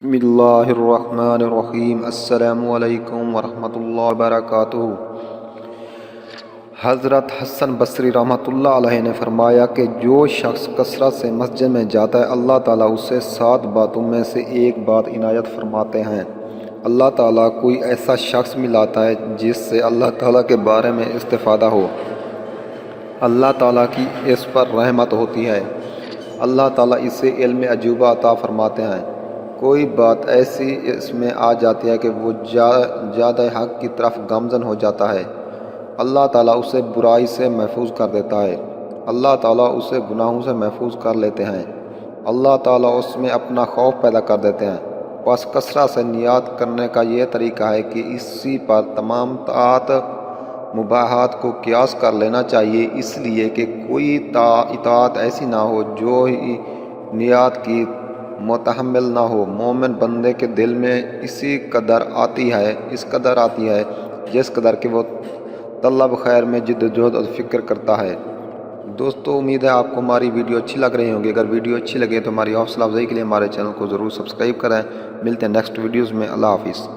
بسم اللہ الرحمن الرحیم۔ السلام علیکم ورحمۃ اللہ وبرکاتہ۔ حضرت حسن بصری رحمۃ اللہ علیہ نے فرمایا کہ جو شخص کثرت سے مسجد میں جاتا ہے اللہ تعالیٰ اسے 7 باتوں میں سے ایک بات عنایت فرماتے ہیں۔ اللہ تعالیٰ کوئی ایسا شخص ملاتا ہے جس سے اللہ تعالیٰ کے بارے میں استفادہ ہو، اللہ تعالیٰ کی اس پر رحمت ہوتی ہے، اللہ تعالیٰ اسے علم عجوبہ عطا فرماتے ہیں، کوئی بات ایسی اس میں آ جاتی ہے کہ وہ زیادہ حق کی طرف گامزن ہو جاتا ہے، اللہ تعالیٰ اسے برائی سے محفوظ کر دیتا ہے، اللہ تعالیٰ اسے گناہوں سے محفوظ کر لیتے ہیں، اللہ تعالیٰ اس میں اپنا خوف پیدا کر دیتے ہیں۔ بس کثرت سے نیت کرنے کا یہ طریقہ ہے کہ اسی پر تمام طاعت مباحات کو قیاس کر لینا چاہیے، اس لیے کہ کوئی اطاعت ایسی نہ ہو جو ہی نیت کی متحمل نہ ہو۔ مومن بندے کے دل میں اس قدر آتی ہے جس قدر کہ وہ طلب خیر میں جد و جہد اور فکر کرتا ہے۔ دوستو، امید ہے آپ کو ہماری ویڈیو اچھی لگ رہی ہوگی۔ اگر ویڈیو اچھی لگے تو ہماری حوصلہ افزائی کے لیے ہمارے چینل کو ضرور سبسکرائب کریں۔ ملتے ہیں نیکسٹ ویڈیوز میں۔ اللہ حافظ۔